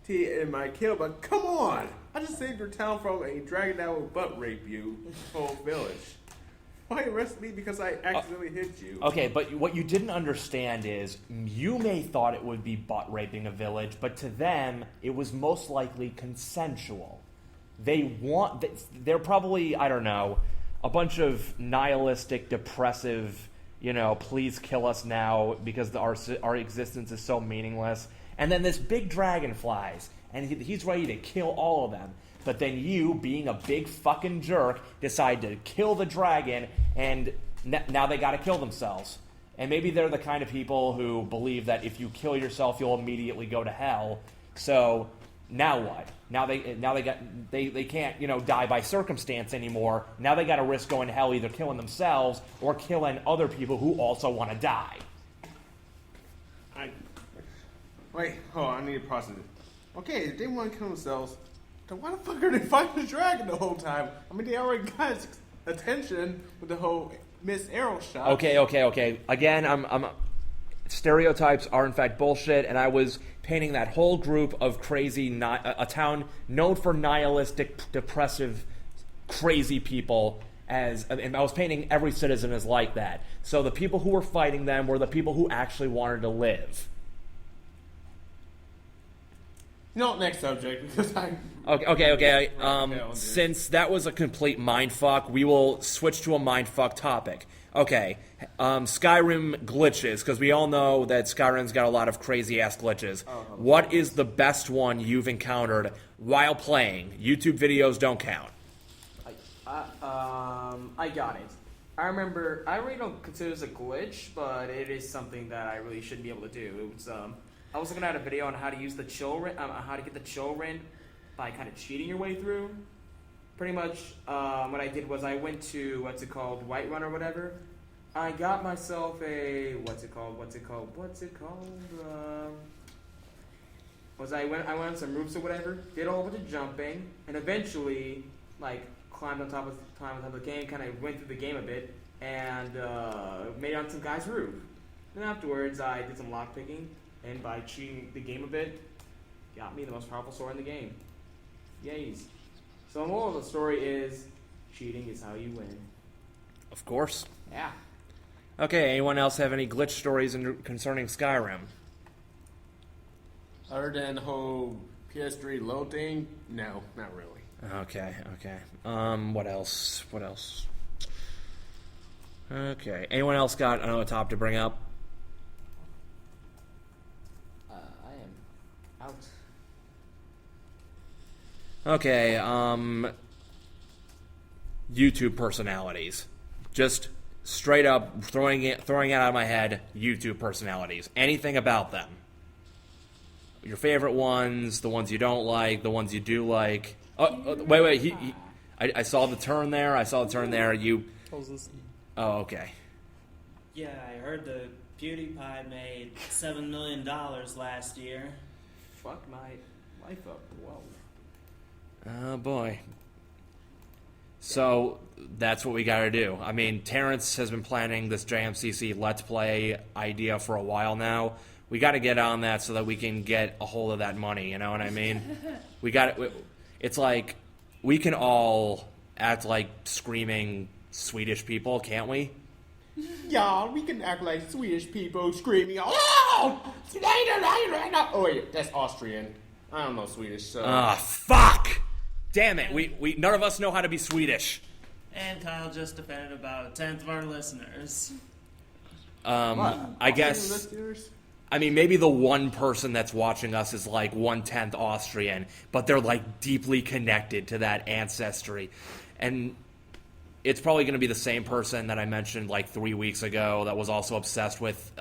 in my kill, but come on! I just saved your town from a dragon that would butt rape you, whole village. Why arrest me because I accidentally hit you?
Okay, but what you didn't understand is you may thought it would be butt raping a village, but to them it was most likely consensual. They're probably, I don't know, a bunch of nihilistic, depressive, please kill us now because our existence is so meaningless. And then this big dragon flies, and he's ready to kill all of them. But then you, being a big fucking jerk, decide to kill the dragon, and now they gotta kill themselves. And maybe they're the kind of people who believe that if you kill yourself, you'll immediately go to hell. So now what? Now they can't die by circumstance anymore. Now they got to risk going to hell, either killing themselves or killing other people who also want to die.
Wait, I need to process it. Okay, if they want to kill themselves, then why the fuck are they fighting the dragon the whole time? I mean, they already got its attention with the whole Miss Arrow shot.
Okay. Again, I'm stereotypes are in fact bullshit, and I was painting that whole group of crazy, a town known for nihilistic, depressive, crazy people and I was painting every citizen as like that. So the people who were fighting them were the people who actually wanted to live.
Next subject, because
Okay. Since that was a complete mindfuck, we will switch to a mindfuck topic. Okay, Skyrim glitches, because we all know that Skyrim's got a lot of crazy-ass glitches. What is the best one you've encountered while playing? YouTube videos don't count.
I got it. I remember. I really don't consider this a glitch, but it is something that I really shouldn't be able to do. It was I was looking at a video on how to use the chill rent, how to get the chill rent by kind of cheating your way through. Pretty much, what I did was I went to Whiterun or whatever. I got myself a I went on some roofs or whatever, did a whole bunch of jumping, and eventually climbed on top of the game, kind of went through the game a bit, and made it on some guy's roof. Then afterwards, I did some lockpicking, and by cheating the game a bit, got me the most powerful sword in the game. Yays. So the moral of the story is, cheating is how you win.
Of course.
Yeah.
Okay, anyone else have any glitch stories concerning Skyrim?
Other than the whole PS3 load thing, no, not really.
Okay. What else? Okay, anyone else got another topic to bring up?
I am out.
Okay, YouTube personalities. Just straight up throwing it out of my head, YouTube personalities. Anything about them. Your favorite ones, the ones you don't like, the ones you do like. Oh, wait. I saw the turn there. You.
I was listening.
Oh, okay.
Yeah, I heard the PewDiePie made $7 million last year.
Fuck my life up. Whoa.
Oh, boy. So, that's what we gotta do. I mean, Terrence has been planning this JMCC Let's Play idea for a while now. We gotta get on that so that we can get a hold of that money, you know what I mean? It's like, we can all act like screaming Swedish people, can't we?
Yeah, we can act like Swedish people screaming, oh! Oh, wait, that's Austrian. I don't know Swedish, so...
Fuck! Damn it, we none of us know how to be Swedish.
And Kyle just offended about a tenth of our listeners.
I guess... I mean, maybe the one person that's watching us is like 1/10 Austrian, but they're like deeply connected to that ancestry. And it's probably going to be the same person that I mentioned like 3 weeks ago that was also obsessed with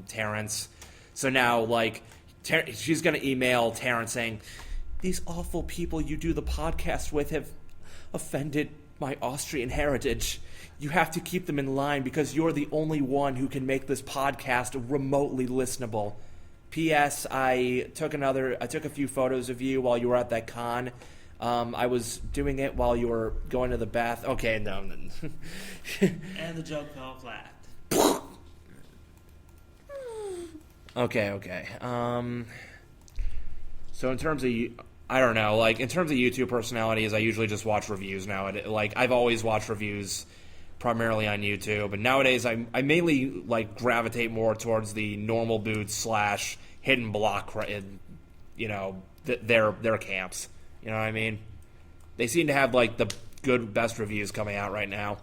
Terrence. So now, like, she's going to email Terrence saying, "These awful people you do the podcast with have offended my Austrian heritage. You have to keep them in line because you're the only one who can make this podcast remotely listenable. P.S. I took a few photos of you while you were at that con. I was doing it while you were going to the bath." Okay, no.
And the joke fell flat.
Okay. So in terms of, I don't know, like in terms of YouTube personalities, I usually just watch reviews now. Like I've always watched reviews primarily on YouTube, and nowadays I mainly like gravitate more towards the normal boots / hidden block, you know, their camps. You know what I mean? They seem to have like the best reviews coming out right now.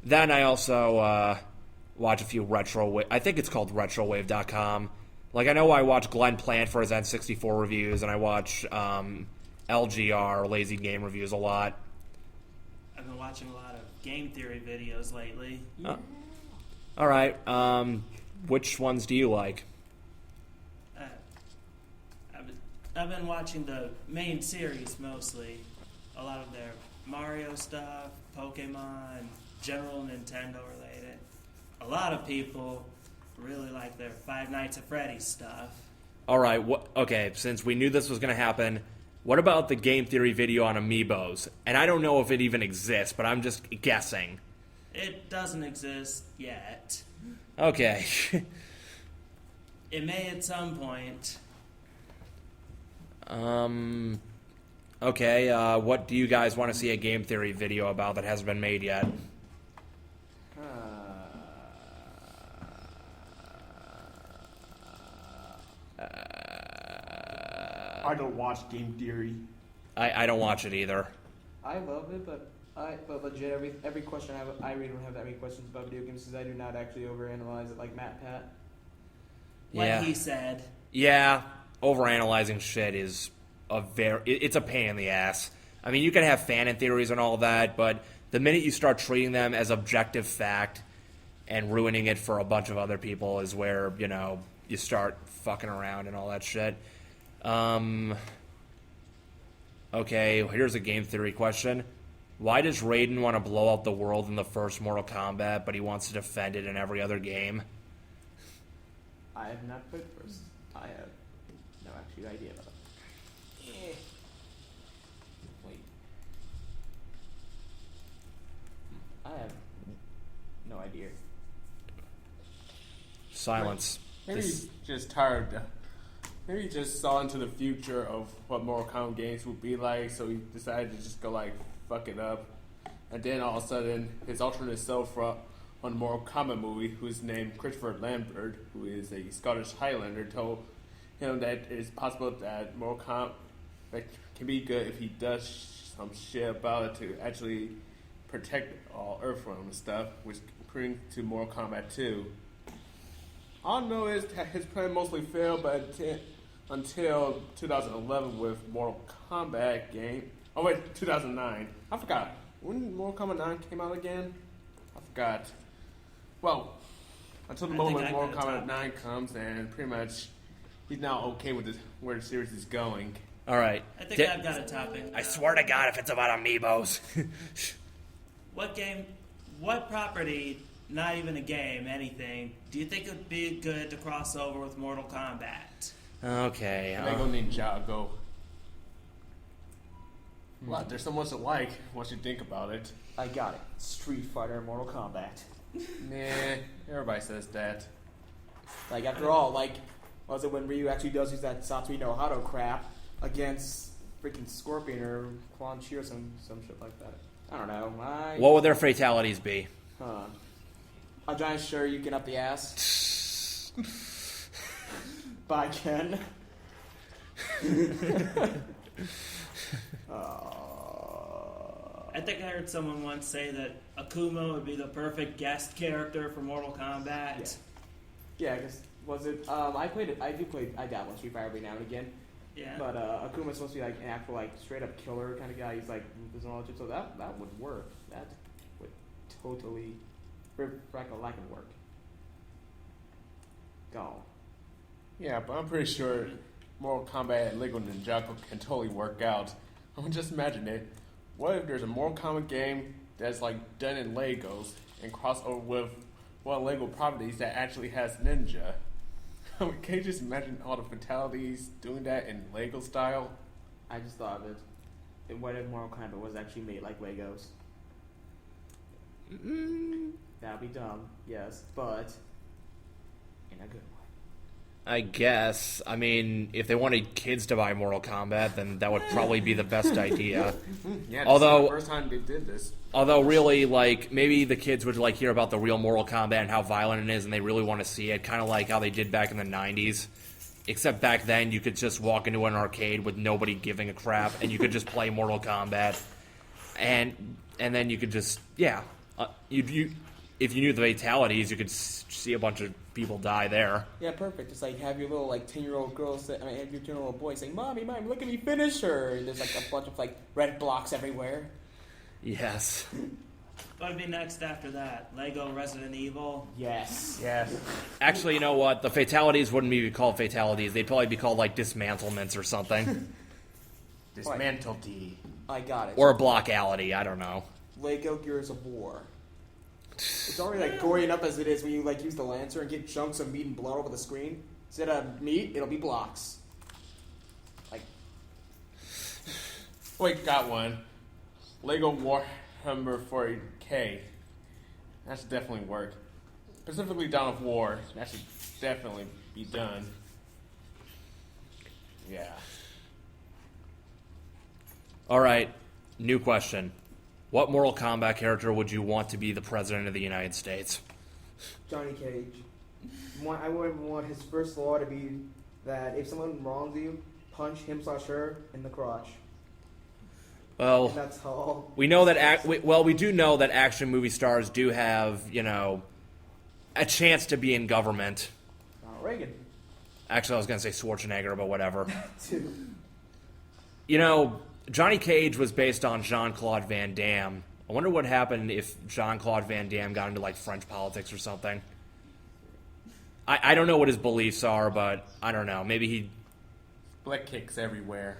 Then I also watch a few I think it's called retrowave.com. Like I know I watch Glenn Plant for his N64 reviews, and I watch LGR, Lazy Game Reviews, a lot.
I've been watching a lot of game theory videos lately.
All right. Which ones do you like?
I've been watching the main series mostly. A lot of their Mario stuff, Pokemon, general Nintendo related. A lot of people really like their Five Nights at Freddy's stuff.
All right. Okay, since we knew this was going to happen, what about the game theory video on Amiibos? And I don't know if it even exists, but I'm just guessing.
It doesn't exist yet.
Okay.
It may at some point.
Okay, what do you guys want to see a game theory video about that hasn't been made yet?
I don't watch game theory.
I don't watch it either.
I love it, but But legit, every question I really don't have that many questions about video games because I do not actually overanalyze it like Matt Pat.
What he said.
Yeah, overanalyzing shit is it's a pain in the ass. I mean, you can have fan theories and all that, but the minute you start treating them as objective fact and ruining it for a bunch of other people is where, you start fucking around and all that shit. Okay, here's a game theory question. Why does Raiden want to blow up the world in the first Mortal Kombat, but he wants to defend it in every other game?
I have not played first. I have no actual idea about it. Wait. I have no idea.
Silence.
Maybe he's just tired. Maybe he just saw into the future of what Mortal Kombat games would be like, so he decided to just go fuck it up. And then all of a sudden, his alternate self on the Mortal Kombat movie, who's named Christopher Lambert, who is a Scottish Highlander, told him that it's possible that Mortal Kombat can be good if he does some shit about it to actually protect all Earthrealm and stuff, which brings to Mortal Kombat 2. All I know is that his plan mostly failed, but until 2011 with Mortal Kombat game. Oh wait, 2009. I forgot. When Mortal Kombat 9 came out again? I forgot. Well, until the moment when Mortal Kombat 9 comes, and pretty much he's now okay with where the series is going.
All right.
I think I've got a topic.
I swear to God, if it's about amiibos.
What property, not even a game, anything, do you think would be good to cross over with Mortal Kombat?
Okay.
Lego Ninjago. What? There's so much to like once you think about it.
I got it. Street Fighter and Mortal Kombat.
Nah, everybody says that.
After all, was it when Ryu actually does use that Satsui no Hado crap against freaking Scorpion or Quan Chi or some shit like that? I don't know.
What would their fatalities be?
A giant Shoryuken up the ass. By Ken.
I think I heard someone once say that Akuma would be the perfect guest character for Mortal Kombat.
Yeah, because was it? I played it. I dabble in Street Fighter every now and again.
Yeah.
But Akuma's supposed to be an actual straight up killer kind of guy. He's ruthless and all that shit. So that would work. That would totally, for lack of work. Go.
Yeah, but I'm pretty sure Mortal Kombat and Lego Ninjago can totally work out. I mean, just imagine it. What if there's a Mortal Kombat game that's done in Legos and cross over with one of Lego properties that actually has ninja? I mean, can you just imagine all the fatalities doing that in Lego style?
I just thought of it. What if Mortal Kombat was actually made like Legos? That'd be dumb, yes, but in a good way.
I guess. I mean, if they wanted kids to buy Mortal Kombat, then that would probably be the best idea.
Yeah,
this is
the first time they did this.
Although, really, maybe the kids would hear about the real Mortal Kombat and how violent it is, and they really want to see it, kind of like how they did back in the 90s. Except back then, you could just walk into an arcade with nobody giving a crap, and you could just play Mortal Kombat, and then you could just if you knew the fatalities, you could see a bunch of people die there.
Yeah, perfect. Just have your little 10-year-old girl have your 10-year-old boy say, "Mommy, look at me finish her." And there's a bunch of red blocks everywhere.
Yes.
What would be next after that? Lego Resident Evil?
Yes.
Yes.
Actually, you know what? The fatalities wouldn't be called fatalities. They'd probably be called dismantlements or something.
Dismantle D.
I got it.
Or a blockality. I don't know.
Lego Gears of War. It's already gory enough as it is when you use the Lancer and get chunks of meat and blood over the screen. Instead of meat, it'll be blocks.
Wait, got one. Lego Warhammer 40K. That should definitely work. Specifically Dawn of War. That should definitely be done. Yeah.
All right. New question. What Mortal Kombat character would you want to be the President of the United States?
Johnny Cage. I would want his first law to be that if someone wrongs you, punch him/her in the crotch.
Well,
And that's all.
we know that. We do know that action movie stars do have, a chance to be in government.
Reagan.
Actually, I was going to say Schwarzenegger, but whatever.
Too.
Johnny Cage was based on Jean-Claude Van Damme. I wonder what happened if Jean-Claude Van Damme got into, like, French politics or something. I don't know what his beliefs are, but I don't know. Maybe he...
Split kicks everywhere.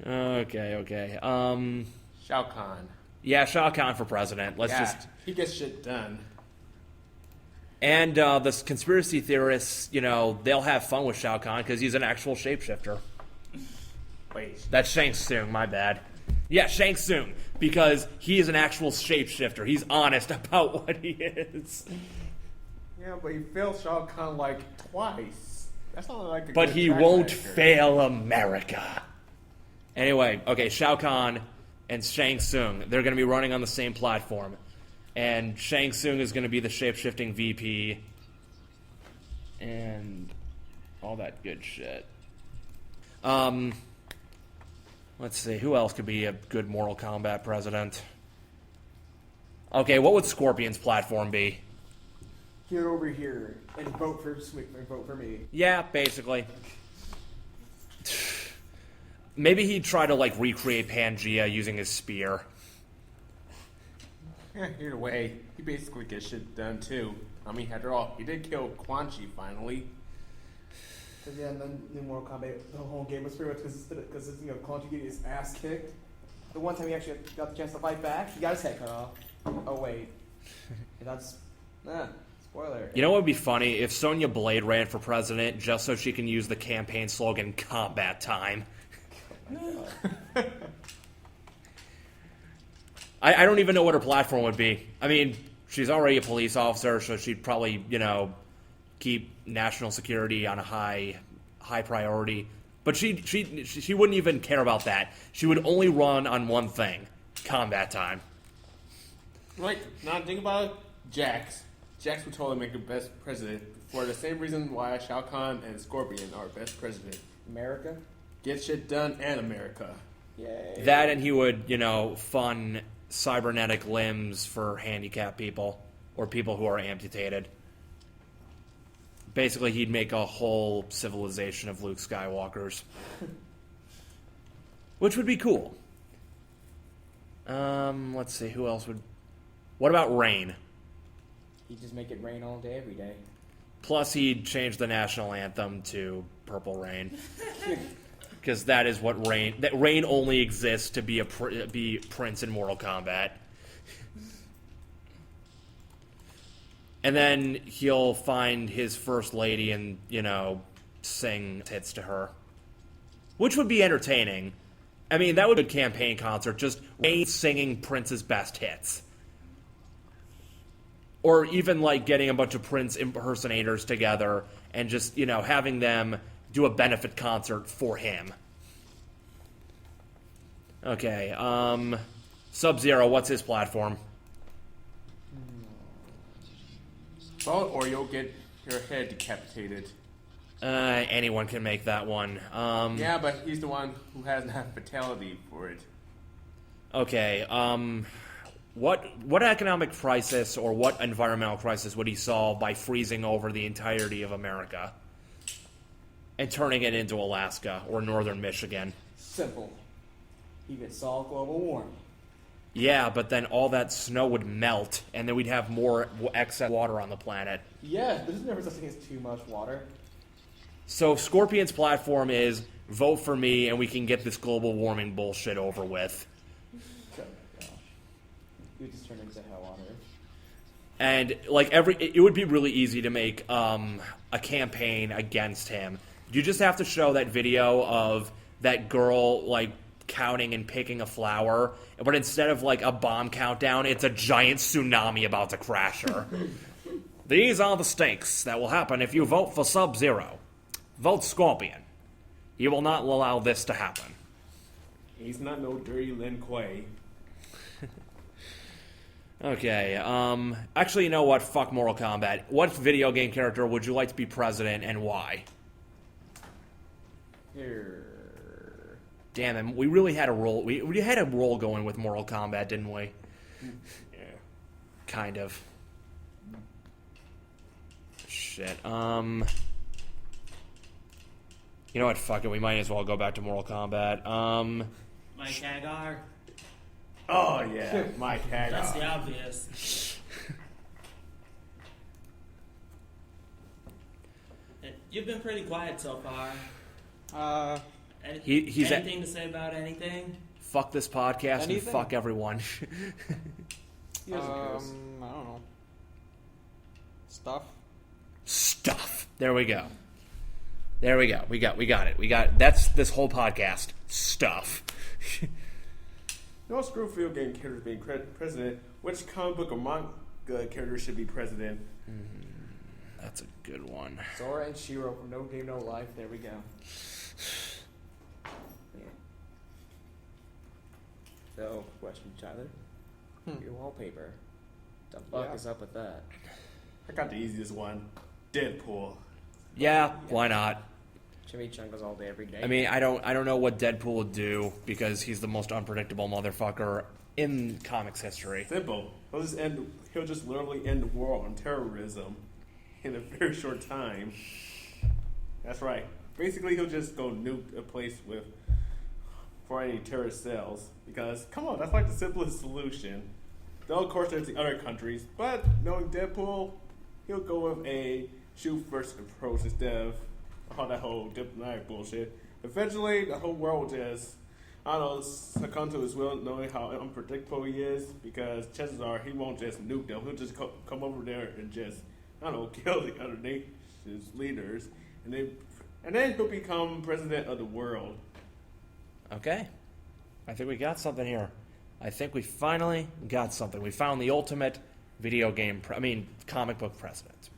Okay.
Shao Kahn.
Yeah, Shao Kahn for president.
He gets shit done.
And the conspiracy theorists, they'll have fun with Shao Kahn because he's an actual shapeshifter.
Wait.
That's Shang Tsung, my bad. Yeah, Shang Tsung, because he is an actual shapeshifter. He's honest about what he is.
Yeah, but he failed Shao Kahn like twice. That's not like a
But
good
he
track
won't
record.
fail America. Anyway, okay, Shao Kahn and Shang Tsung, they're going to be running on the same platform. And Shang Tsung is going to be the shape-shifting VP. And all that good shit. Let's see, who else could be a good Mortal Kombat president? Okay, what would Scorpion's platform be?
Get over here and vote for me.
Yeah, basically. Maybe he'd try to, like, recreate Pangea using his spear.
Yeah, either way, he basically gets shit done too. I mean, after all, he did kill Quan Chi finally.
Because yeah, and then in Mortal Kombat, the whole game was pretty much because Quan Chi getting his ass kicked. The one time he actually got the chance to fight back, he got his head cut off. Oh wait, that's spoiler.
You know what would be funny? If Sonya Blade ran for president just so she can use the campaign slogan, Combat Time. I don't even know what her platform would be. I mean, she's already a police officer, so she'd probably, keep national security on a high priority. But she wouldn't even care about that. She would only run on one thing: combat time.
Right, now think about it, Jax. Jax would totally make the best president for the same reason why Shao Kahn and Scorpion are best president.
America.
Get shit done and America.
Yay.
That, and he would, fund cybernetic limbs for handicapped people or people who are amputated. Basically, he'd make a whole civilization of Luke Skywalkers. Which would be cool. Let's see, who else would... What about rain?
He'd just make it rain all day, every day.
Plus, he'd change the national anthem to Purple Rain. Because that is what rain... That rain only exists to be be Prince in Mortal Kombat. And then he'll find his first lady and, sing hits to her. Which would be entertaining. I mean, that would be a good campaign concert. Just Rain singing Prince's best hits. Or even, like, getting a bunch of Prince impersonators together and just, having them do a benefit concert for him. Okay, Sub-Zero, what's his platform?
Well, or you'll get your head decapitated.
Anyone can make that one.
Yeah, but he's the one who has enough fatality for it.
Okay, what economic crisis or what environmental crisis would he solve by freezing over the entirety of America and turning it into Alaska or northern Michigan?
Simple. He could solve global warming.
Yeah, but then all that snow would melt, and then we'd have more excess water on the planet.
Yeah, there's never such thing as too much water.
So Scorpion's platform is, vote for me and we can get this global warming bullshit over with.
So, he would just turn into hell on Earth.
And, like, it would be really easy to make a campaign against him. You just have to show that video of that girl, like, counting and picking a flower, but instead of, like, a bomb countdown, it's a giant tsunami about to crash her. These are the stakes that will happen if you vote for Sub-Zero. Vote Scorpion. He will not allow this to happen.
He's not no dirty Lin Kuei.
Okay, actually, you know what? Fuck Mortal Kombat. What video game character would you like to be president and why?
Here.
Damn it, we really had a roll. We had a roll going with Mortal Kombat, didn't we?
Yeah.
Kind of. Shit. You know what? Fuck it. We might as well go back to Mortal Kombat.
Mike Hagar.
Oh yeah, Mike Hagar.
That's the obvious. You've been pretty quiet so far.
He's
anything to say about anything?
Fuck this podcast and
Anything?
fuck everyone.
He doesn't curse.
I don't know. Stuff.
Stuff. There we go. There we go. We got it. That's this whole podcast. Stuff.
No screw video game characters being president. Which comic book or manga character should be president?
That's a good one.
Zora and Shiro from No Game No Life. There we go. Yeah. So, question, Tyler. Your wallpaper. The fuck is up with that?
I got the easiest one. Deadpool.
Yeah, why not?
Chimichangas all day, every day.
I mean, I don't know what Deadpool would do because he's the most unpredictable motherfucker in comics history.
Simple. He'll just literally end the war on terrorism in a very short time. That's right. Basically, he'll just go nuke a place for any terrorist cells. Because, come on, that's like the simplest solution. Though, of course, there's the other countries. But, knowing Deadpool, he'll go with a shoot-first approach instead of all that whole diplomatic bullshit. Eventually, the whole world will just, succumb to his will, knowing how unpredictable he is. Because chances are he won't just nuke them. He'll just come over there and just, kill the other nation's leaders. And then he'll become president of the world.
Okay. I think we got something here. I think we finally got something. We found the ultimate video game, comic book president.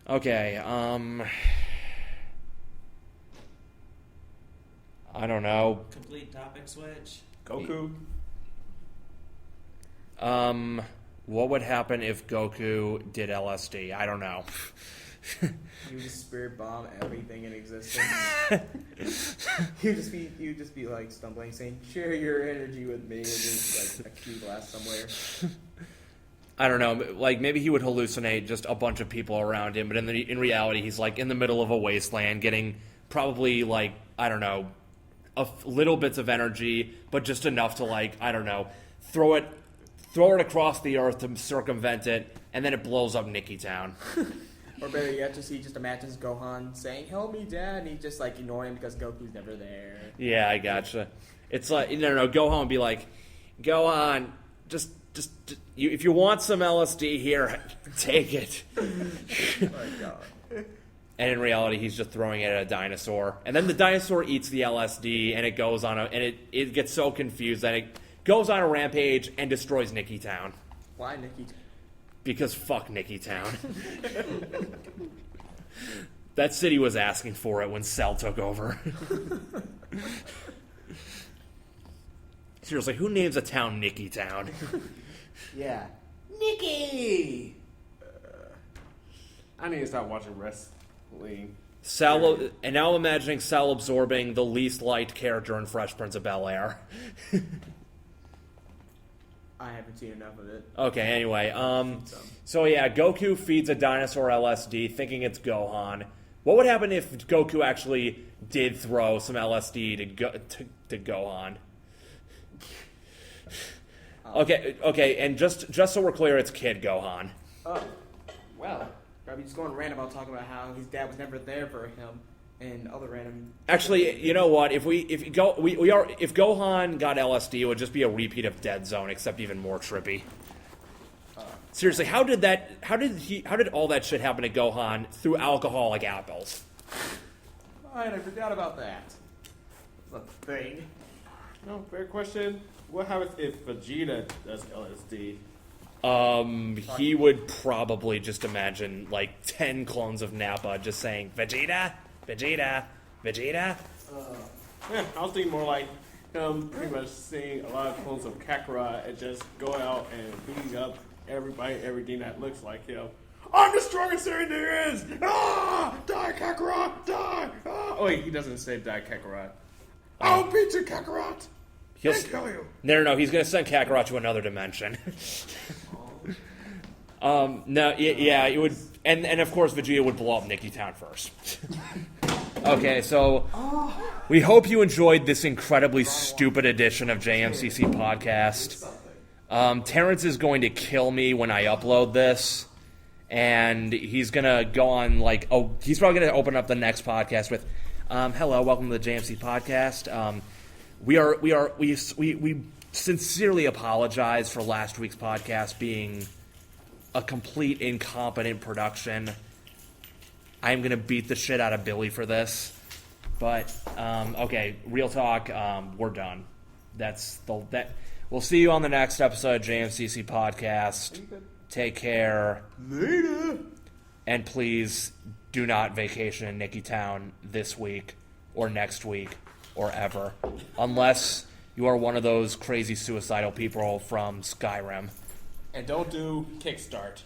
Okay, I don't know.
Complete topic switch.
Goku.
What would happen if Goku did LSD? I don't know.
You just spirit bomb everything in existence. you just be like stumbling, saying, "Share your energy with me," and just like a key blast somewhere.
I don't know. Like maybe he would hallucinate just a bunch of people around him, but in reality, he's like in the middle of a wasteland, getting probably like little bits of energy, but just enough to throw it across the earth to circumvent it, and then it blows up Nicky Town.
Or better yet, he just imagines Gohan saying, "Help me, Dad," and he just ignore him because Goku's never there.
Yeah, I gotcha. It's like no. Gohan would be like, "Gohan, just if you want some LSD here, take it."
Oh my God.
And in reality, he's just throwing it at a dinosaur, and then the dinosaur eats the LSD, and it goes on it gets so confused that it goes on a rampage and destroys Nicky Town.
Why Nicky?
Because fuck Nicky Town. That city was asking for it when Cell took over. Seriously, who names a town Nicky Town?
Yeah.
Nikki! I need to stop watching wrestling.
Sal, and now I'm imagining Sal absorbing the least liked character in Fresh Prince of Bel-Air.
I haven't seen enough of it.
Okay, anyway, so yeah, Goku feeds a dinosaur LSD thinking it's Gohan. What would happen if Goku actually did throw some LSD to Gohan? Okay, and just so we're clear, it's Kid Gohan.
Oh, well, probably just going random about talking about how his dad was never there for him and other random.
Actually, you know what? If Gohan got LSD, it would just be a repeat of Dead Zone, except even more trippy. Seriously, how did all that shit happen to Gohan through alcoholic apples?
Right, I forgot about that. That's a thing.
No, fair question. What happens if Vegeta does LSD?
He would probably just imagine like 10 clones of Nappa just saying Vegeta, Vegeta, Vegeta.
Yeah, I was thinking more like him pretty much seeing a lot of clones of Kakarot and just go out and beating up everybody, everything that looks like him. I'm the strongest there is! Ah! Die, Kakarot! Die! Ah! Oh, wait, he doesn't say die, Kakarot. I'll beat you, Kakarot.
He'll
I'll kill you.
No. He's gonna send Kakarot to another dimension. No, yeah, it would, and of course Vegeta would blow up Nicky Town first. Okay, so we hope you enjoyed this incredibly stupid edition of JMCC Podcast. Terrence is going to kill me when I upload this, and he's gonna go on he's probably gonna open up the next podcast with, "Hello, welcome to the JMC Podcast." We sincerely apologize for last week's podcast being a complete incompetent production. I'm gonna beat the shit out of Billy for this, but okay, real talk. We're done. We'll see you on the next episode of JMCC Podcast. Take care.
Later.
And please do not vacation in Nicky Town this week or next week or ever, unless you are one of those crazy suicidal people from Skyrim.
And don't do Kickstart.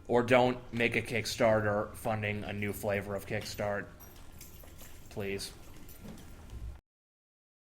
Or don't make a Kickstarter funding a new flavor of Kickstart. Please.